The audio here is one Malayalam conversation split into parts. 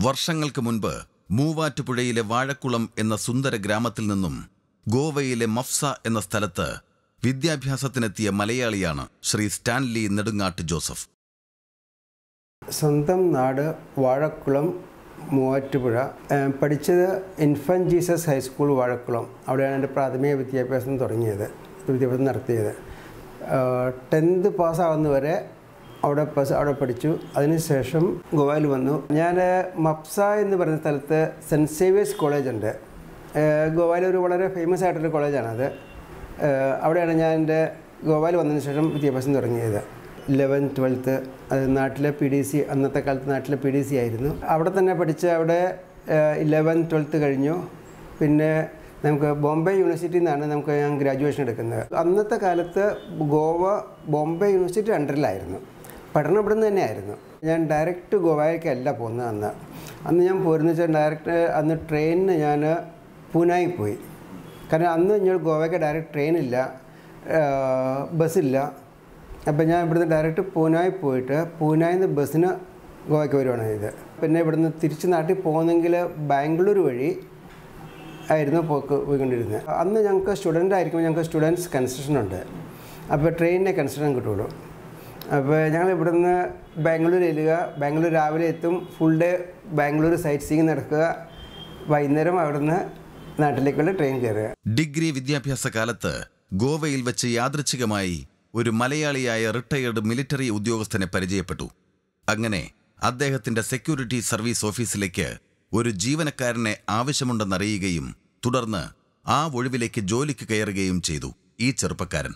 വർഷങ്ങൾക്ക് മുൻപ് മൂവാറ്റുപുഴയിലെ വാഴക്കുളം എന്ന സുന്ദര ഗ്രാമത്തിൽ നിന്നും ഗോവയിലെ മഫ്സ എന്ന സ്ഥലത്ത് വിദ്യാഭ്യാസത്തിനെത്തിയ മലയാളിയാണ് ശ്രീ സ്റ്റാൻലി നെടുങ്ങാട്ട് ജോസഫ്. സ്വന്തം നാട് വാഴക്കുളം, മൂവാറ്റുപുഴ. പഠിച്ചത് ഇൻഫൻറ്റ് ജീസസ് ഹൈസ്കൂൾ വാഴക്കുളം. അവിടെയാണ് എൻ്റെ പ്രാഥമിക വിദ്യാഭ്യാസം നടത്തിയത്. 10th പാസ്സാവുന്നവരെ അവിടെ പഠിച്ചു. അതിനുശേഷം ഗോവയിൽ വന്നു. ഞാൻ മഫ്സ എന്ന് പറയുന്ന സ്ഥലത്ത് സെൻറ്റ് സേവിയേഴ്സ് കോളേജ് ഉണ്ട്. ഗോവയിലൊരു വളരെ ഫേമസ് ആയിട്ടൊരു കോളേജാണത്. അവിടെയാണ് ഞാൻ എൻ്റെ ഗോവയിൽ വന്നതിന് ശേഷം വിദ്യാഭ്യാസം തുടങ്ങിയത്. 11th 12th അത് നാട്ടിലെ PDC, അന്നത്തെ കാലത്ത് നാട്ടിലെ PDC ആയിരുന്നു. അവിടെ തന്നെ പഠിച്ച് അവിടെ 11th 12th കഴിഞ്ഞു. പിന്നെ നമുക്ക് ബോംബെ യൂണിവേഴ്സിറ്റിയിൽ നിന്നാണ് ഞാൻ ഗ്രാജുവേഷൻ എടുക്കുന്നത്. അന്നത്തെ കാലത്ത് ഗോവ ബോംബെ യൂണിവേഴ്സിറ്റി അണ്ടറിലായിരുന്നു. പഠനം ഇവിടെ നിന്ന് തന്നെയായിരുന്നു. ഞാൻ ഡയറക്റ്റ് ഗോവയ്ക്കല്ല പോകുന്നത്. അന്ന് ഞാൻ പോരുന്ന വെച്ചാൽ ഡയറക്റ്റ് അന്ന് ട്രെയിനിന് ഞാൻ പൂനായിൽ പോയി. കാരണം അന്ന് ഞാൻ ഗോവയ്ക്ക് ഡയറക്റ്റ് ട്രെയിനില്ല, ബസ്സില്ല. അപ്പം ഞാൻ ഇവിടുന്ന് ഡയറക്റ്റ് പൂനായിൽ പോയിട്ട് പൂനായിൽ നിന്ന് ബസ്സിന് ഗോവയ്ക്ക് വരുവാണ് ചെയ്തത്. പിന്നെ ഇവിടുന്ന് തിരിച്ച് നാട്ടിൽ പോകുന്നെങ്കിൽ ബാംഗ്ലൂർ വഴി ആയിരുന്നു പോയിക്കൊണ്ടിരുന്നത്. അന്ന് ഞങ്ങൾക്ക് സ്റ്റുഡൻ്റ് ആയിരിക്കുമ്പോൾ ഞങ്ങൾക്ക് സ്റ്റുഡൻസ് കൺസെഷൻ ഉണ്ട്. അപ്പോൾ ട്രെയിനിനെ കൺസെഷൻ കിട്ടുള്ളൂ. അപ്പോൾ ഞങ്ങൾ ഇവിടുന്ന് ബാംഗ്ലൂർ ചെല്ലുക, ബാംഗ്ലൂർ രാവിലെ എത്തും, full day Bangalore sightseeing നടക്കുക, വൈകുന്നേരം അവിടുന്ന് നാട്ടിലേക്കുള്ള ട്രെയിൻ കയറുക. ഡിഗ്രി വിദ്യാഭ്യാസ കാലത്ത് ഗോവയിൽ വെച്ച് യാദൃച്ഛികമായി ഒരു മലയാളിയായ റിട്ടയേർഡ് മിലിറ്ററി ഉദ്യോഗസ്ഥനെ പരിചയപ്പെട്ടു. അങ്ങനെ അദ്ദേഹത്തിന്റെ സെക്യൂരിറ്റി സർവീസ് ഓഫീസിലേക്ക് ഒരു ജീവനക്കാരനെ ആവശ്യമുണ്ടെന്നറിയുകയും തുടർന്ന് ആ ഒഴിവിലേക്ക് ജോലിക്ക് കയറുകയും ചെയ്തു ഈ ചെറുപ്പക്കാരൻ.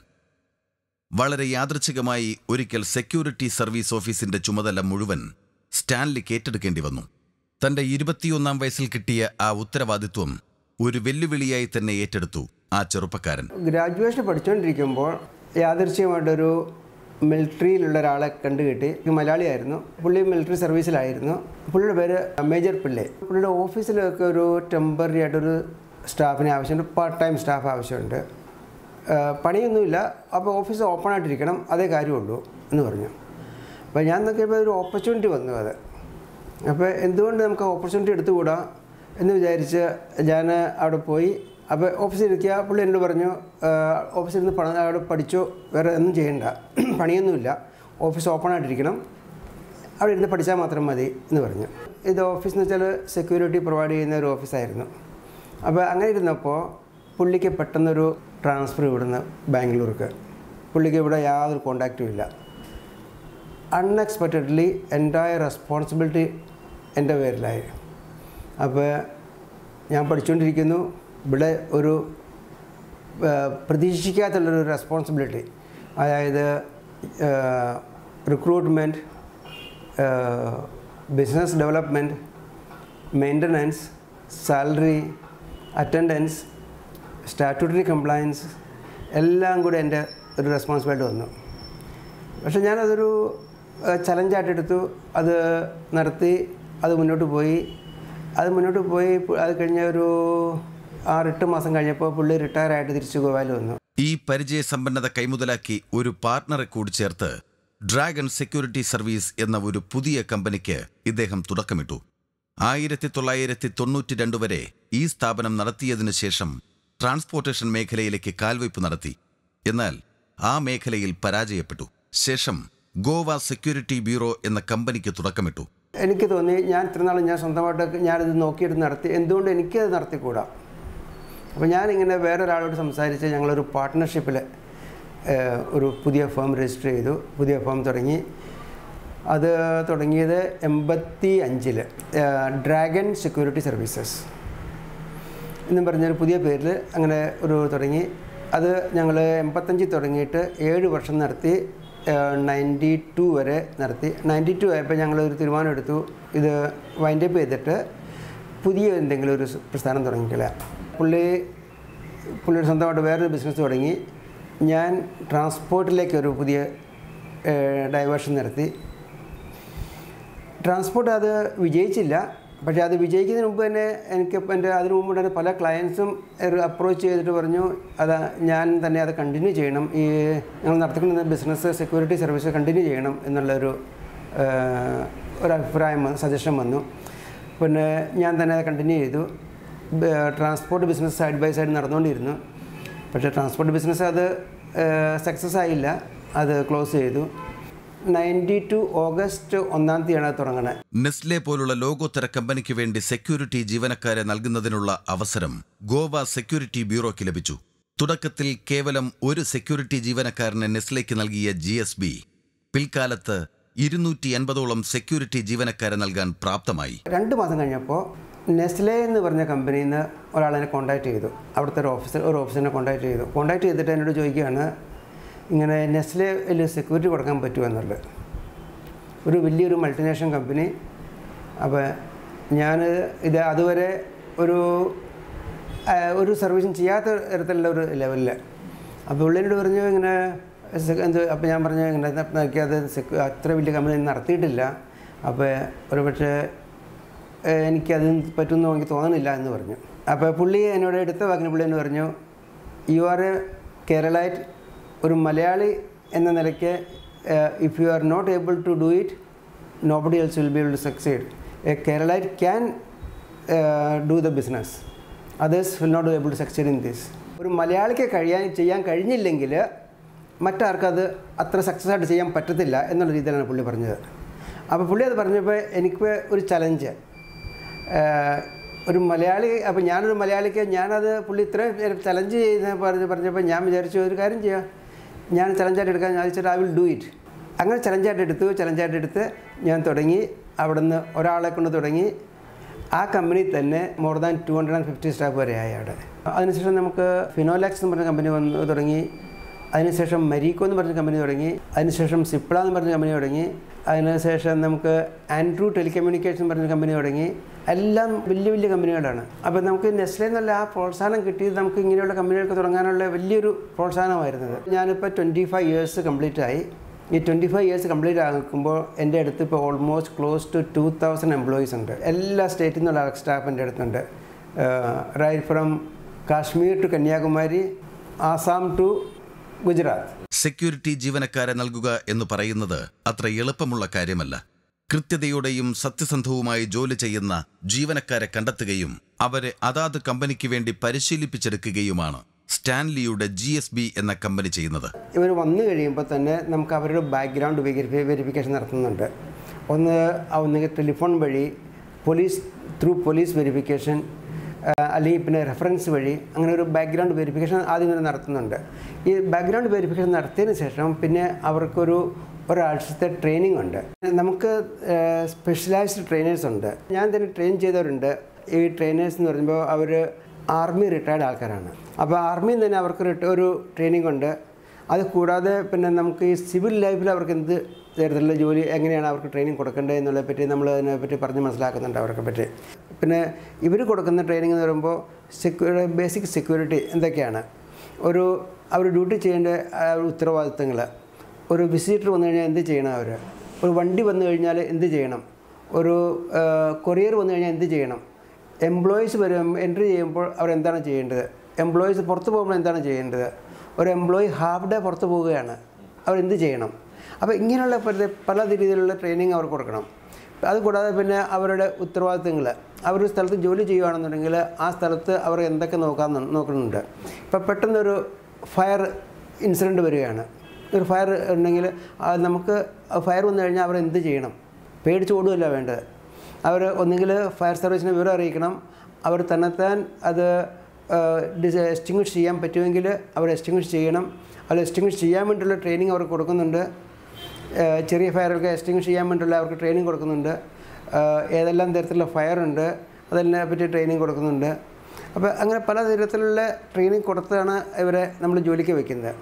വളരെ യാദൃച്ഛികമായി ഒരിക്കൽ സെക്യൂരിറ്റി സർവീസ് ഓഫീസിന്റെ ചുമതല മുഴുവൻ സ്റ്റാൻലിക്ക് ഏറ്റെടുക്കേണ്ടി വന്നു. തന്റെ 21ാം വയസ്സിൽ കിട്ടിയ ആ ഉത്തരവാദിത്വം ഒരു വെല്ലുവിളിയായി തന്നെ ഏറ്റെടുത്തു ആ ചെറുപ്പക്കാരൻ. ഗ്രാജുവേഷൻ പഠിച്ചുകൊണ്ടിരിക്കുമ്പോൾ യാദൃച്ഛികമായിട്ടൊരു മിലിറ്ററിയിലുള്ള ഒരാളെ കണ്ടുകിട്ടി. മലയാളിയായിരുന്നു. പുള്ളി മിലിറ്ററി സർവീസിലായിരുന്നു. പുള്ളിയുടെ പേര് മേജർ പിള്ളെ. പുള്ളിയുടെ ഓഫീസിലൊക്കെ ഒരു ടെമ്പററി ആയിട്ടൊരു സ്റ്റാഫിനെ ആവശ്യമുണ്ട്, പാർട്ട് ടൈം സ്റ്റാഫ് ആവശ്യമുണ്ട്. പണിയൊന്നുമില്ല, അപ്പോൾ ഓഫീസ് ഓപ്പൺ ആയിട്ടിരിക്കണം, അതേ കാര്യമുള്ളൂ എന്ന് പറഞ്ഞു. അപ്പോൾ ഞാൻ നോക്കിയപ്പോൾ ഒരു ഓപ്പർച്യൂണിറ്റി വന്നു അത്. അപ്പോൾ എന്തുകൊണ്ട് നമുക്ക് ഓപ്പർച്യൂണിറ്റി എടുത്തുകൂടാ എന്ന് വിചാരിച്ച് ഞാൻ അവിടെ പോയി. അപ്പോൾ ഓഫീസിലിരിക്കുക. പുള്ളി എന്നോട് പറഞ്ഞു, ഓഫീസിലിരുന്ന് അവിടെ പഠിച്ചോ, വേറെ ഒന്നും ചെയ്യണ്ട, പണിയൊന്നുമില്ല, ഓഫീസ് ഓപ്പൺ ആയിട്ടിരിക്കണം, അവിടെ ഇരുന്ന് പഠിച്ചാൽ മാത്രം മതി എന്ന് പറഞ്ഞു. ഇത് ഓഫീസ് എന്ന് വെച്ചാൽ സെക്യൂരിറ്റി പ്രൊവൈഡ് ചെയ്യുന്ന ഒരു ഓഫീസായിരുന്നു. അപ്പോൾ അങ്ങനെ ഇരുന്നപ്പോൾ പുള്ളിക്ക് പെട്ടെന്നൊരു ട്രാൻസ്ഫർ ഇവിടുന്ന് ബാംഗ്ലൂർക്ക്. പുള്ളിക്ക് ഇവിടെ യാതൊരു കോണ്ടാക്റ്റും ഇല്ല. അൺഎക്സ്പെക്റ്റഡ്ലി എൻ്റയർ റെസ്പോൺസിബിലിറ്റി എൻ്റെ പേരിലായി. അപ്പോൾ ഞാൻ പഠിച്ചുകൊണ്ടിരിക്കുന്നു, ഇവിടെ ഒരു പ്രതീക്ഷിക്കാത്തുള്ളൊരു റെസ്പോൺസിബിലിറ്റി, അതായത് recruitment, business development, maintenance, salary, attendance, statutory compliance എല്ലാം കൂടെ എൻ്റെ ഒരു റെസ്പോൺസിബിലിറ്റി വന്നു. പക്ഷെ ഞാനതൊരു ചലഞ്ചായിട്ടെടുത്തു. അത് നടത്തി, അത് മുന്നോട്ട് പോയി. അത് കഴിഞ്ഞ ഒരു 6-8 മാസം കഴിഞ്ഞപ്പോൾ പുള്ളി റിട്ടയർ ആയിട്ട് തിരിച്ചു ഗോവയിൽ വന്നു. ഈ പരിചയസമ്പന്നത കൈമുതലാക്കി ഒരു പാർട്ണറെ കൂടി ചേർത്ത് ഡ്രാഗൺ സെക്യൂരിറ്റി സർവീസ് എന്ന ഒരു പുതിയ കമ്പനിക്ക് ഇദ്ദേഹം തുടക്കമിട്ടു. 1992 വരെ ഈ സ്ഥാപനം നടത്തിയതിനു ശേഷം ട്രാൻസ്പോർട്ടേഷൻ മേഖലയിലേക്ക് കാൽവയ്പ് നടത്തി. എന്നാൽ ആ മേഖലയിൽ പരാജയപ്പെട്ടു. ശേഷം ഗോവ സെക്യൂരിറ്റി ബ്യൂറോ എന്ന കമ്പനിക്ക് തുടക്കമിട്ടു. എനിക്ക് തോന്നി, ഞാൻ ഇത്രനാളും ഞാൻ സ്വന്തമായിട്ട് ഞാനിത് നോക്കിയിട്ട് നടത്തി, എന്തുകൊണ്ട് എനിക്കത് നടത്തിക്കൂടാ? അപ്പോൾ ഞാനിങ്ങനെ വേറൊരാളോട് സംസാരിച്ച് ഞങ്ങളൊരു പാർട്ട്ണർഷിപ്പിൽ ഒരു പുതിയ ഫേം രജിസ്റ്റർ ചെയ്തു, പുതിയ ഫേം തുടങ്ങി. അത് തുടങ്ങിയത് 85-ൽ ഡ്രാഗൺ സെക്യൂരിറ്റി സർവീസസ് എന്നും പറഞ്ഞൊരു പുതിയ പേരിൽ അങ്ങനെ ഒരു തുടങ്ങി. അത് ഞങ്ങൾ 85 തുടങ്ങിയിട്ട് 7 വർഷം നടത്തി, 92 വരെ നടത്തി. 92 ആയപ്പോൾ ഞങ്ങളൊരു തീരുമാനം എടുത്തു, ഇത് വൈൻഡപ്പ് ചെയ്തിട്ട് പുതിയ എന്തെങ്കിലും ഒരു പ്രസ്ഥാനം തുടങ്ങിക്കില്ല. പുള്ളിയുടെ സ്വന്തമായിട്ട് വേറൊരു ബിസിനസ് തുടങ്ങി. ഞാൻ ട്രാൻസ്പോർട്ടിലേക്കൊരു പുതിയ ഡൈവേർഷൻ നടത്തി. ട്രാൻസ്പോർട്ട് അത് വിജയിച്ചില്ല. പക്ഷേ അത് വിജയിക്കുന്നതിന് മുമ്പ് തന്നെ അതിനു മുമ്പ് തന്നെ പല ക്ലയൻസും അപ്രോച്ച് ചെയ്തിട്ട് പറഞ്ഞു, ഞാൻ തന്നെ അത് കണ്ടിന്യൂ ചെയ്യണം, ഈ ഞങ്ങൾ നടത്തിക്കൊണ്ടിരുന്ന ബിസിനസ് സെക്യൂരിറ്റി സർവീസ് കണ്ടിന്യൂ ചെയ്യണം എന്നുള്ളൊരു അഭിപ്രായം, സജഷൻ വന്നു. പിന്നെ ഞാൻ തന്നെ കണ്ടിന്യൂ ചെയ്തു. Transport business side by side നടന്നുകൊണ്ടിരുന്നു. പക്ഷേ ട്രാൻസ്പോർട്ട് ബിസിനസ് അത് സക്സസ് ആയില്ല, അത് ക്ലോസ് ചെയ്തു. 92 ഓഗസ്റ്റ് 1-ാം തീയതിയാണ് അത് തുടങ്ങുന്നത്. നെസ്ലെ പോലുള്ള ലോകോത്തര കമ്പനിക്ക് വേണ്ടി സെക്യൂരിറ്റി ജീവനക്കാരെ നൽകുന്നതിനുള്ള അവസരം ഗോവ സെക്യൂരിറ്റി ബ്യൂറോയ്ക്ക് ലഭിച്ചു. തുടക്കത്തിൽ കേവലം ഒരു സെക്യൂരിറ്റി ജീവനക്കാരനെ നെസ്ലേക്ക് നൽകിയ GSB പിൽക്കാലത്ത് 250ഓളം സെക്യൂരിറ്റി ജീവനക്കാരെ നൽകാൻ പ്രാപ്തമായി. 2 മാസം കഴിഞ്ഞപ്പോൾ നെസ്ലെ എന്ന് പറഞ്ഞ കമ്പനിയിൽ നിന്ന് ഒരാളെന്നെ കോൺടാക്ട് ചെയ്തു. അവിടുത്തെ ഒരു ഓഫീസറിനെ കോൺടാക്ട് ചെയ്തിട്ട് എന്നോട് ചോദിക്കുകയാണ്, ഇങ്ങനെ നെസ്ലെയിൽ സെക്യൂരിറ്റി കൊടുക്കാൻ പറ്റുമോ എന്നുള്ളത്. ഒരു വലിയൊരു മൾട്ടിനാഷണൽ കമ്പനി. അപ്പോൾ ഞാൻ ഇത് അതുവരെ ഒരു സർവീസും ചെയ്യാത്ത തരത്തിലുള്ള ഒരു ലെവലിൽ. അപ്പോൾ ഉള്ളിനോട് പറഞ്ഞു ഇങ്ങനെ അപ്പോൾ ഞാൻ പറഞ്ഞു ഇങ്ങനെ നോക്കിയത് അത്ര വലിയ കമ്പനി നടത്തിയിട്ടില്ല, അപ്പോൾ ഒരു പക്ഷേ എനിക്കത് പറ്റുമെന്ന് എനിക്ക് തോന്നുന്നില്ല എന്ന് പറഞ്ഞു. അപ്പോൾ പുള്ളി എന്നോട് എടുത്ത വാക്കിന് പുള്ളി എന്ന് പറഞ്ഞു, യു ആർ എ കേരളൈറ്റ്, ഒരു മലയാളി എന്ന നിലയ്ക്ക് if you are not able to do it nobody else will be able to succeed. A Keralite can do the business, others will not able to succeed in this. ഒരു മലയാളിക്ക് ചെയ്യാൻ കഴിഞ്ഞില്ലെങ്കിൽ മറ്റാർക്കും അത് അത്ര സക്സസ് ആയിട്ട് ചെയ്യാൻ പറ്റത്തില്ല എന്നുള്ള രീതിയിലാണ് പുള്ളി പറഞ്ഞത്. അപ്പോൾ പുള്ളി അത് പറഞ്ഞപ്പോൾ എനിക്ക് ഒരു ചലഞ്ച്, ഒരു മലയാളി, അപ്പോൾ ഞാനൊരു മലയാളിക്ക് ഞാനത് പുള്ളി ഇത്രയും ചലഞ്ച് ചെയ്യുന്ന പറഞ്ഞപ്പോൾ ഞാൻ വിചാരിച്ചു ഒരു കാര്യം ചെയ്യാം, ഞാൻ ചലഞ്ചായിട്ട് എടുക്കാൻ ചോദിച്ചിട്ട് ഐ വിൽ ഡു ഇറ്റ്. അങ്ങനെ ചലഞ്ചായിട്ട് എടുത്ത് ഞാൻ തുടങ്ങി. അവിടുന്ന് ഒരാളെ കൊണ്ട് തുടങ്ങി. ആ കമ്പനി തന്നെ മോർ ദാൻ 250 സ്റ്റാഫ് വരെ ആയി അവിടെ. അതിനുശേഷം നമുക്ക് ഫിനോലാക്സ് എന്ന് പറഞ്ഞ കമ്പനി തുടങ്ങി. അതിനുശേഷം മരീക്കോ എന്ന് പറഞ്ഞ കമ്പനി തുടങ്ങി. അതിനുശേഷം സിപ്ല എന്ന് പറഞ്ഞ കമ്പനി തുടങ്ങി. അതിനുശേഷം നമുക്ക് ആൻഡ്രൂ ടെലികമ്മ്യൂണിക്കേഷൻ പറഞ്ഞ കമ്പനി തുടങ്ങി. എല്ലാം വലിയ വലിയ കമ്പനികളാണ്. അപ്പോൾ നമുക്ക് നെസ്ലെ എന്നുള്ള ആ പ്രോത്സാഹനം കിട്ടിയത് നമുക്ക് ഇങ്ങനെയുള്ള കമ്പനികൾക്ക് തുടങ്ങാനുള്ള വലിയൊരു പ്രോത്സാഹനമായിരുന്നത്. ഞാനിപ്പോൾ 25 ഇയേഴ്സ് കംപ്ലീറ്റ് ആയി. ഈ 25 ഇയേഴ്സ് കംപ്ലീറ്റ് ആക്കുമ്പോൾ എൻ്റെ അടുത്ത് ഇപ്പോൾ ഓൾമോസ്റ്റ് ക്ലോസ് ടു 2000 എംപ്ലോയീസ് ഉണ്ട്. എല്ലാ സ്റ്റേറ്റിൽ നിന്നുള്ള സ്റ്റാഫ് എൻ്റെ അടുത്തുണ്ട്. Right from Kashmir to Kanyakumari, Assam to Gujarat. Security ജീവനക്കാരെ നൽകുക എന്ന് പറയുന്നത് അത്ര എളുപ്പമുള്ള കാര്യമല്ല. കൃത്യതയോടെയും സത്യസന്ധവുമായി ജോലി ചെയ്യുന്ന ജീവനക്കാരെ കണ്ടെത്തുകയും അവരെ അതാത് കമ്പനിക്ക് വേണ്ടി പരിശീലിപ്പിച്ചെടുക്കുകയുമാണ് സ്റ്റാൻലിയുടെ GSB എന്ന കമ്പനി ചെയ്യുന്നത്. ഇവർ വന്നു കഴിയുമ്പോൾ തന്നെ നമുക്ക് അവരുടെ ബാക്ക്ഗ്രൗണ്ട് വെരിഫിക്കേഷൻ നടത്തുന്നുണ്ട്. ഒന്നുകിൽ ടെലിഫോൺ വഴി, പോലീസ് വെരിഫിക്കേഷൻ, അല്ലെങ്കിൽ പിന്നെ റെഫറൻസ് വഴി, അങ്ങനെ ഒരു ബാക്ക്ഗ്രൗണ്ട് വെരിഫിക്കേഷൻ ആദ്യം തന്നെ നടത്തുന്നുണ്ട്. ഈ ബാക്ക്ഗ്രൗണ്ട് വെരിഫിക്കേഷൻ നടത്തിയതിന് ശേഷം പിന്നെ അവർക്കൊരു ഒരാഴ്ചത്തെ ട്രെയിനിങ് ഉണ്ട്. നമുക്ക് സ്പെഷ്യലൈസ്ഡ് ട്രെയിനേഴ്സ് ഉണ്ട്. ഞാൻ തന്നെ ട്രെയിൻ ചെയ്തവരുണ്ട്. ഈ ട്രെയിനേഴ്സ് എന്ന് പറയുമ്പോൾ അവർ ആർമി റിട്ടയർഡ് ആൾക്കാരാണ്. അപ്പോൾ ആർമിയിൽ തന്നെ അവർക്ക് ഒരു ട്രെയിനിങ് ഉണ്ട്. അത് കൂടാതെ പിന്നെ നമുക്ക് ഈ സിവിൽ ലൈഫിൽ അവർക്ക് എന്ത് തരത്തിലുള്ള ജോലി എങ്ങനെയാണ് അവർക്ക് ട്രെയിനിങ് കൊടുക്കേണ്ടത് എന്നുള്ളതിനെ പറ്റി നമ്മൾ അതിനെപ്പറ്റി പറഞ്ഞ് മനസ്സിലാക്കുന്നുണ്ട് അവർക്ക് പറ്റി. പിന്നെ ഇവർ കൊടുക്കുന്ന ട്രെയിനിങ് എന്ന് പറയുമ്പോൾ ബേസിക് സെക്യൂരിറ്റി എന്തൊക്കെയാണ്, അവർ ഡ്യൂട്ടി ചെയ്യേണ്ട ഉത്തരവാദിത്തങ്ങൾ, ഒരു വിസിറ്റർ വന്നു കഴിഞ്ഞാൽ എന്ത് ചെയ്യണം, ഒരു വണ്ടി വന്നു കഴിഞ്ഞാൽ എന്ത് ചെയ്യണം, ഒരു കൊറിയർ വന്നു കഴിഞ്ഞാൽ എന്ത് ചെയ്യണം, എംപ്ലോയീസ് എൻട്രി ചെയ്യുമ്പോൾ അവരെന്താണ് ചെയ്യേണ്ടത്, എംപ്ലോയീസ് പുറത്ത് പോകുമ്പോൾ എന്താണ് ചെയ്യേണ്ടത്, ഒരു എംപ്ലോയി ഹാഫ് ഡേ പുറത്ത് പോവുകയാണ് അവരെന്ത് ചെയ്യണം. അപ്പോൾ ഇങ്ങനെയുള്ള പല രീതിയിലുള്ള ട്രെയിനിങ് അവർ കൊടുക്കണം. അതുകൂടാതെ പിന്നെ അവരുടെ ഉത്തരവാദിത്തങ്ങൾ, അവരൊരു സ്ഥലത്ത് ജോലി ചെയ്യുകയാണെന്നുണ്ടെങ്കിൽ ആ സ്ഥലത്ത് അവർ എന്തൊക്കെ നോക്കുന്നുണ്ട്. ഇപ്പോൾ പെട്ടെന്നൊരു ഫയർ ഇൻസിഡൻറ്റ് വരികയാണ്, ഒരു ഫയർ ഉണ്ടെങ്കിൽ നമുക്ക് ഫയർ വന്നു കഴിഞ്ഞാൽ അവർ എന്ത് ചെയ്യണം, പേടിച്ച് ഓടുകയല്ല വേണ്ടത്. അവർ ഒന്നുകിൽ ഫയർ സർവീസിനെ വിവരം അറിയിക്കണം, അവർ തന്നെത്താൻ അത് എസ്റ്റിങ്വിഷ് ചെയ്യാൻ പറ്റുമെങ്കിൽ അവർ എസ്റ്റിങ്വിഷ് ചെയ്യണം. അത് എസ്റ്റിങ്വിഷ് ചെയ്യാൻ വേണ്ടിയുള്ള ട്രെയിനിങ് അവർക്ക് കൊടുക്കുന്നുണ്ട്. ചെറിയ ഫയറുകൾക്ക് എസ്റ്റിങ്വിഷ് ചെയ്യാൻ വേണ്ടിയുള്ള അവർക്ക് ട്രെയിനിങ് കൊടുക്കുന്നുണ്ട്. ഏതെല്ലാം തരത്തിലുള്ള ഫയറുണ്ട് അതെല്ലാം പറ്റി ട്രെയിനിങ് കൊടുക്കുന്നുണ്ട്. അപ്പോൾ അങ്ങനെ പല തരത്തിലുള്ള ട്രെയിനിങ് കൊടുത്താണ് ഇവരെ നമ്മൾ ജോലിക്ക് വയ്ക്കുന്നത്.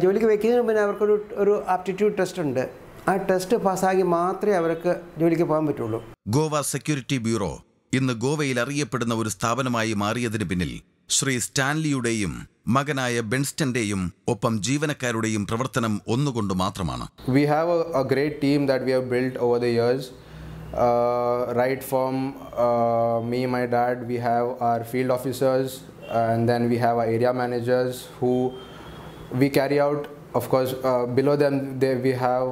ജോലിക്ക് വയ്ക്കുന്നതിന് പിന്നെ അവർക്കൊരു ആപ്റ്റിറ്റ്യൂഡ് ടെസ്റ്റ് ഉണ്ട്. ആ ടെസ്റ്റ് പാസ്സാക്കി മാത്രമേ അവർക്ക് ജോലിക്ക് പോകാൻ പറ്റുള്ളൂ. ഗോവ സെക്യൂരിറ്റി ബ്യൂറോ ഇന്ന് ഗോവയിൽ അറിയപ്പെടുന്ന ഒരു സ്ഥാപനമായി മാറിയതിന് പിന്നിൽ ശ്രീ സ്റ്റാൻലിയുടെയും മകനായ ബെൻസ്റ്റന്റെയും ഒപ്പം ജീവനക്കാരുടെയും പ്രവർത്തനം ഒന്നുകൊണ്ട് മാത്രമാണ്. We have a great team that we have built over the years. Right from me, my dad, we have our field officers, and then we have our area managers who we carry out. Of course, below them we have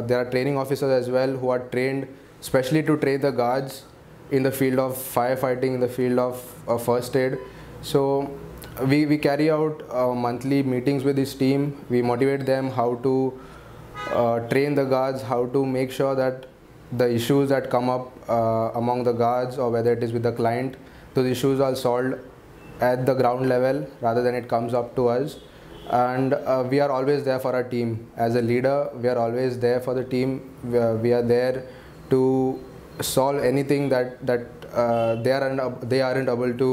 there are training officers as well who are trained specially to train the guards in the field of firefighting, in the field of first aid. So we carry out monthly meetings with this team. We motivate them how to train the guards, how to make sure that the issues that come up among the guards or whether it is with the client, those issues are solved at the ground level rather than it comes up to us. And we are always there for our team. As a leader, we are always there for the team. We are there to solve anything that they aren't able to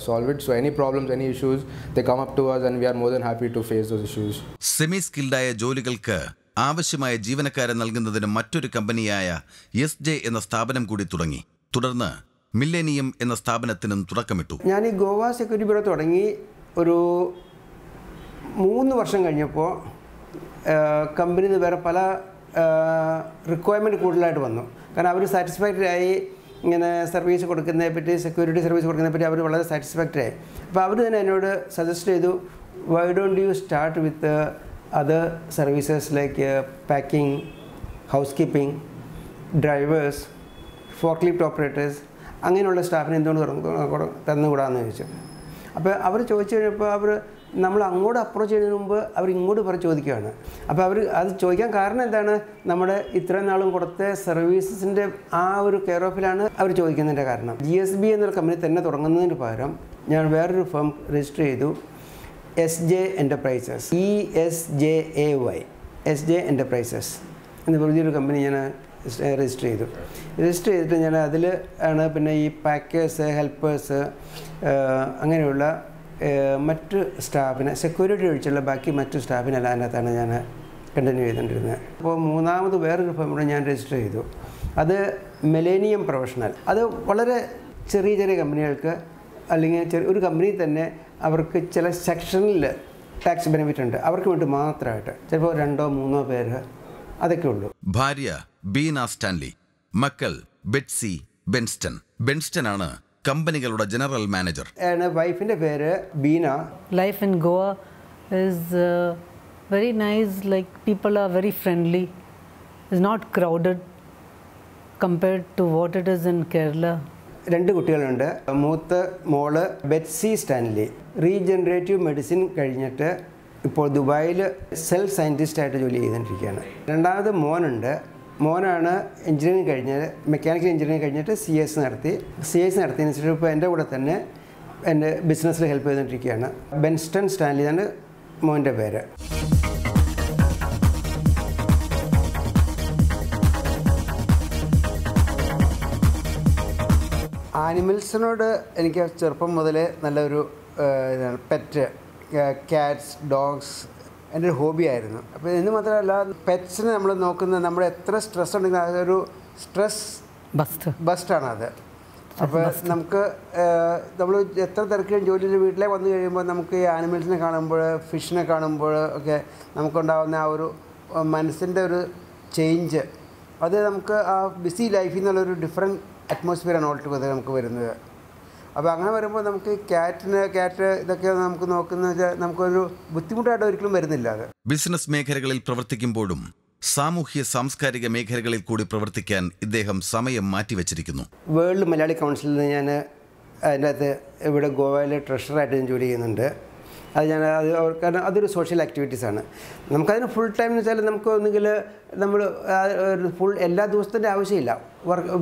solve it. So any problems, any issues, they come up to us and we are more than happy to face those issues. Semi സ്കിൽഡായ ജോലികൾക്ക് ആവശ്യമായ ജീവനക്കാരെ നൽകുന്നതിന് മറ്റൊരു കമ്പനിയായ SJ എന്ന സ്ഥാപനം കൂടി തുടങ്ങി. തുടർന്ന് മില്ലേനിയം എന്ന സ്ഥാപനത്തിനും തുടക്കമിട്ടു. ഞാൻ ഈ ഗോവ സെക്യൂരിറ്റി ബ്യൂറോ തുടങ്ങി ഒരു 3 വർഷം കഴിഞ്ഞപ്പോൾ കമ്പനിയിൽ നിന്ന് വേറെ പല റിക്വയർമെൻറ്റ് കൂടുതലായിട്ട് വന്നു. കാരണം അവർ സാറ്റിസ്ഫാക്ടറി ആയി ഇങ്ങനെ സർവീസ് കൊടുക്കുന്നതിനെ പറ്റി, സെക്യൂരിറ്റി സർവീസ് കൊടുക്കുന്നതിനെ പറ്റി അവർ വളരെ സാറ്റിസ്ഫാക്ടറി ആയി. അപ്പോൾ അവർ തന്നെ എന്നോട് സജസ്റ്റ് ചെയ്തു, why don't you start with other services like packing, house keeping, drivers, forklift operators, അങ്ങനെയുള്ള സ്റ്റാഫിനെ എന്തുകൊണ്ട് തന്നുകൂടാന്ന് ചോദിച്ചു. അപ്പോൾ അവർ ചോദിച്ചു കഴിഞ്ഞപ്പോൾ അവർ നമ്മൾ അങ്ങോട്ട് അപ്രോച്ച് ചെയ്യുന്നതിന് മുമ്പ് അവർ ഇങ്ങോട്ട് ചോദിക്കുകയാണ്. അപ്പോൾ അവർ അത് ചോദിക്കാൻ കാരണം എന്താണ്, നമ്മുടെ ഇത്രയും നാളും കൊടുത്ത സർവീസസിൻ്റെ ആ ഒരു കെയർ ഓഫിലാണ് അവർ ചോദിക്കുന്നതിൻ്റെ കാരണം. GSB എന്നൊരു കമ്പനി തന്നെ തുടങ്ങുന്നതിന് പകരം ഞാൻ വേറൊരു ഫേം രജിസ്റ്റർ ചെയ്തു, SJ enterprises, ESJAY, SJ enterprises എന്ന് പറഞ്ഞൊരു കമ്പനി ഞാൻ രജിസ്റ്റർ ചെയ്തിട്ട് ഞാൻ അതിൽ ആണ് പിന്നെ ഈ പാക്കേഴ്സ്, ഹെൽപ്പേഴ്സ്, അങ്ങനെയുള്ള മറ്റ് സ്റ്റാഫിനെ, സെക്യൂരിറ്റി ഒഴിച്ചുള്ള ബാക്കി മറ്റു സ്റ്റാഫിനെല്ലാം അതിനകത്താണ് ഞാൻ കണ്ടിന്യൂ ചെയ്തുകൊണ്ടിരുന്നത്. അപ്പോൾ മൂന്നാമത് വേറൊരു ഫേം കൂടെ ഞാൻ രജിസ്റ്റർ ചെയ്തു, അത് മില്ലേനിയം പ്രൊഫഷണൽ. അത് വളരെ ചെറിയ ചെറിയ കമ്പനികൾക്ക് അല്ലെങ്കിൽ ഒരു കമ്പനിയിൽ തന്നെ അവർക്ക് ചില സെക്ഷനിൽ ടാക്സ് ബെനിഫിറ്റ് ഉണ്ട്, അവർക്ക് വേണ്ടി മാത്രമായിട്ട് ചിലപ്പോൾ 2-3 പേര് അതൊക്കെ ഉള്ളൂ. ഭാര്യ ബീന സ്റ്റാൻലി, മക്കൾ ബെറ്റ്സി, ബെൻസ്റ്റൺ ആണ് കമ്പനികളുടെ ജനറൽ മാനേജർ. വൈഫിൻ്റെ പേര് Beena. Life in Goa is very nice. Like people are very friendly. It's not crowded compared to what it is in Kerala. 2 കുട്ടികളുണ്ട്. മൂത്ത മോള് ബെറ്റ്സി സ്റ്റാൻലി റീജനറേറ്റീവ് മെഡിസിൻ കഴിഞ്ഞിട്ട് ഇപ്പോൾ ദുബായിൽ സെൽ സയൻറ്റിസ്റ്റായിട്ട് ജോലി ചെയ്തുകൊണ്ടിരിക്കുകയാണ്. രണ്ടാമത് മോനാണ് എഞ്ചിനീയറിംഗ് കഴിഞ്ഞത്, മെക്കാനിക്കൽ എഞ്ചിനീയറിംഗ് കഴിഞ്ഞിട്ട് CS നടത്തിയതിന് ശേഷം ഇപ്പോൾ എൻ്റെ കൂടെ തന്നെ എൻ്റെ ബിസിനസ്സിൽ ഹെൽപ്പ് ചെയ്തുകൊണ്ടിരിക്കുകയാണ്. ബെൻസ്റ്റൺ സ്റ്റാൻലി ആണ് മോൻ്റെ പേര്. ആനിമൽസിനോട് എനിക്ക് ചെറുപ്പം മുതലേ നല്ലൊരു പെറ്റ്, ക്യാറ്റ്സ്, ഡോഗ്സ് എൻ്റെ ഒരു ഹോബിയായിരുന്നു. അപ്പോൾ എന്ന് മാത്രമല്ല പെറ്റ്സിനെ നമ്മൾ നോക്കുന്നത് നമ്മൾ എത്ര സ്ട്രെസ് ഉണ്ടെങ്കിൽ അതൊരു സ്ട്രെസ് ബസ്റ്റാണ് അത്. അപ്പോൾ നമുക്ക് നമ്മൾ എത്ര തിരക്കിലും ജോലിയിൽ വീട്ടിലേക്ക് വന്നു കഴിയുമ്പോൾ നമുക്ക് ഈ ആനിമൽസിനെ കാണുമ്പോൾ, ഫിഷിനെ കാണുമ്പോൾ ഒക്കെ നമുക്കുണ്ടാകുന്ന ആ ഒരു മനസ്സിൻ്റെ ഒരു ചേഞ്ച്, അത് നമുക്ക് ആ ബിസി ലൈഫിൽ നിന്നുള്ളൊരു ഡിഫറെൻറ്റ് അറ്റ്മോസ്ഫിയറാണ് ഓൾട്ടുഗദർ നമുക്ക് വരുന്നത്. അപ്പോൾ അങ്ങനെ വരുമ്പോൾ നമുക്ക് ക്യാറ്റ് ഇതൊക്കെ നമുക്ക് നോക്കുന്നത് വെച്ചാൽ നമുക്കൊരു ബുദ്ധിമുട്ടായിട്ട് ഒരിക്കലും വരുന്നില്ല. അത് ബിസിനസ് മേഖലകളിൽ പ്രവർത്തിക്കുമ്പോഴും സാമൂഹ്യ സാംസ്കാരിക മേഖലകളിൽ കൂടി പ്രവർത്തിക്കാൻ ഇദ്ദേഹം സമയം മാറ്റിവെച്ചിരിക്കുന്നു. വേൾഡ് മലയാളി കൗൺസിലിൽ നിന്ന് ഞാൻ അതിൻ്റെ അകത്ത് ഇവിടെ ഗോവയിലെ ട്രഷറായിട്ട് ഞാൻ ജോലി ചെയ്യുന്നുണ്ട്. അത് കാരണം അതൊരു സോഷ്യൽ ആക്ടിവിറ്റീസാണ്. നമുക്കതിന് ഫുൾ ടൈം എന്ന് വെച്ചാൽ നമുക്ക് ഒന്നുകിൽ നമ്മൾ ഫുൾ എല്ലാ ദിവസത്തിൻ്റെ ആവശ്യമില്ല.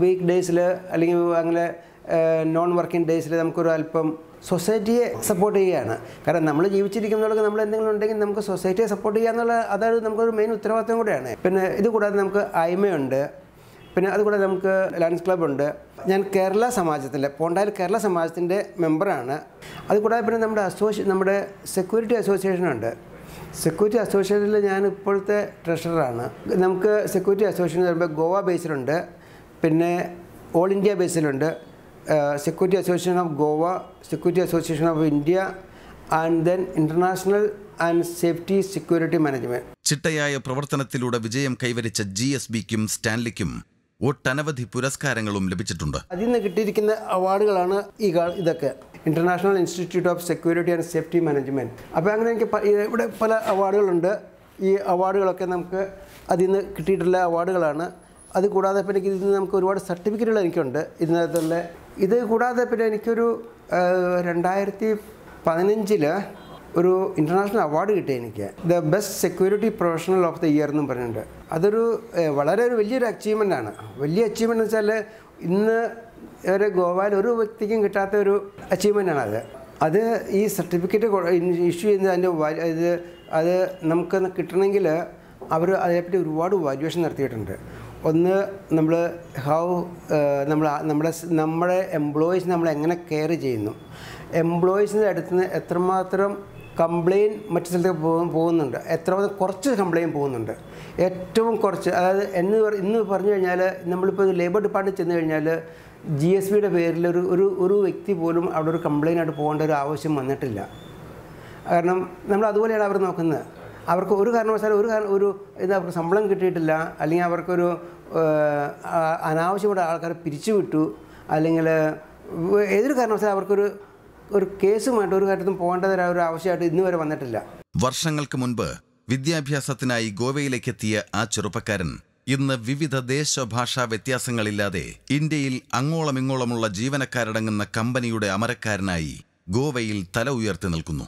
വീക്ക് ഡേയ്സിൽ അല്ലെങ്കിൽ അങ്ങനെ നോൺ വർക്കിംഗ് ഡേയ്സിൽ നമുക്കൊരു അല്പം സൊസൈറ്റിയെ സപ്പോർട്ട് ചെയ്യുകയാണ്. കാരണം നമ്മൾ ജീവിച്ചിരിക്കുന്നതൊക്കെ നമ്മൾ എന്തെങ്കിലും ഉണ്ടെങ്കിൽ നമുക്ക് സൊസൈറ്റിയെ സപ്പോർട്ട് ചെയ്യുക എന്നുള്ള അതാണ് നമുക്കൊരു മെയിൻ ഉത്തരവാദിത്വം കൂടെയാണ്. പിന്നെ ഇതുകൂടാതെ നമുക്ക് അയ്മയുണ്ട്, പിന്നെ അതുകൂടാതെ നമുക്ക് ലയൺസ് ക്ലബ്ബുണ്ട്. ഞാൻ കേരള സമാജത്തിൻ്റെ പോണ്ടായിൽ കേരള സമാജത്തിൻ്റെ മെമ്പറാണ്. അതുകൂടാതെ പിന്നെ നമ്മുടെ സെക്യൂരിറ്റി അസോസിയേഷനുണ്ട്. സെക്യൂരിറ്റി അസോസിയേഷനിൽ ഞാൻ ഇപ്പോഴത്തെ ട്രഷററാണ്. നമുക്ക് സെക്യൂരിറ്റി അസോസിയേഷൻ വരുമ്പോൾ ഗോവ ബേസിലുണ്ട്, പിന്നെ ഓൾ ഇന്ത്യ ബേസിലുണ്ട്. Security association of Goa, security association of India and then international and safety security management. ചിട്ടയായ പ്രവർത്തനത്തിലൂടെ വിജയം കൈവരിച്ച GSBക്കും സ്റ്റാൻലിക്കും ഒട്ടനവധി പുരസ്കാരങ്ങളും ലഭിച്ചിട്ടുണ്ട്. അതിൽ നിന്ന് കിട്ടിയിരിക്കുന്ന അവാർഡുകളാണ് ഇതൊക്കെ. International institute of security and safety management. അപ്പോൾ അങ്ങനെ എനിക്ക് ഇവിടെ പല അവാർഡുകളുണ്ട്. ഈ അവാർഡുകളൊക്കെ നമുക്ക് അതിൽ നിന്ന് കിട്ടിയിട്ടുള്ള അവാർഡുകളാണ്. അത് കൂടാതെ പിന്നെ ഇതിൽ നമുക്ക് ഒരുപാട് സർട്ടിഫിക്കറ്റുകൾ എനിക്കുണ്ട് ഇതിനകത്തുള്ള. ഇത് കൂടാതെ പിന്നെ എനിക്കൊരു 2015 ഒരു ഇൻ്റർനാഷണൽ അവാർഡ് കിട്ടി എനിക്ക്, the best security professional of the year എന്നും പറഞ്ഞിട്ടുണ്ട്. അതൊരു വളരെ വലിയൊരു അച്ചീവ്മെൻ്റാണ്. വലിയ അച്ചീവ്മെൻ്റ് എന്ന് വെച്ചാൽ ഇന്ന് ഒരു ഗോവയിൽ ഒരു വ്യക്തിക്കും കിട്ടാത്ത ഒരു അച്ചീവ്മെൻ്റാണ് അത്. അത് ഈ സർട്ടിഫിക്കറ്റ് ഇഷ്യൂ ചെയ്യുന്നത് അത് നമുക്ക് കിട്ടണമെങ്കിൽ അവർ അതേപ്പറ്റി ഒരുപാട് വാല്യുവേഷൻ നടത്തിയിട്ടുണ്ട്. ഒന്ന് നമ്മൾ നമ്മുടെ എംപ്ലോയീസ് നമ്മൾ എങ്ങനെ കെയർ ചെയ്യുന്നു, എംപ്ലോയീസിൻ്റെ അടുത്ത് നിന്ന് എത്രമാത്രം കംപ്ലയിൻറ്റ് മറ്റു സ്ഥലത്തേക്ക് പോകുന്നുണ്ട്, എത്രമാത്രം കുറച്ച് കംപ്ലയിൻറ്റ് പോകുന്നുണ്ട്, ഏറ്റവും കുറച്ച്. അതായത് ഇന്ന് പറഞ്ഞു കഴിഞ്ഞാൽ നമ്മളിപ്പോൾ ലേബർ ഡിപ്പാർട്ട്മെൻറ്റ് ചെന്ന് കഴിഞ്ഞാൽ GSBയുടെ പേരിൽ ഒരു വ്യക്തി പോലും അവിടെ ഒരു കംപ്ലയിൻ്റ് ആയിട്ട് പോകേണ്ട ഒരു ആവശ്യം വന്നിട്ടില്ല. കാരണം നമ്മൾ അതുപോലെയാണ് അവർ നോക്കുന്നത്. അവർക്ക് ഒരു കാരണവശാലും അവർക്ക് ശമ്പളം കിട്ടിയിട്ടില്ല, അല്ലെങ്കിൽ അവർക്കൊരു അനാവശ്യമായിട്ട് ആൾക്കാരെ പിരിച്ചുവിട്ടു, അല്ലെങ്കിൽ ഏതൊരു കാരണവശാലും അവർക്കൊരു കേസുമായിട്ട് ഒരു കാര്യത്തിനും പോകേണ്ടതൊരു ഒരു ആവശ്യമായിട്ട് ഇന്ന് വരെ വന്നിട്ടില്ല. വർഷങ്ങൾക്ക് മുൻപ് വിദ്യാഭ്യാസത്തിനായി ഗോവയിലേക്കെത്തിയ ആ ചെറുപ്പക്കാരൻ ഇന്ന് വിവിധ ദേശഭാഷാ വ്യത്യാസങ്ങളില്ലാതെ ഇന്ത്യയിൽ അങ്ങോളമിങ്ങോളമുള്ള ജീവനക്കാരടങ്ങുന്ന കമ്പനിയുടെ അമരക്കാരനായി ഗോവയിൽ തല ഉയർത്തി നിൽക്കുന്നു.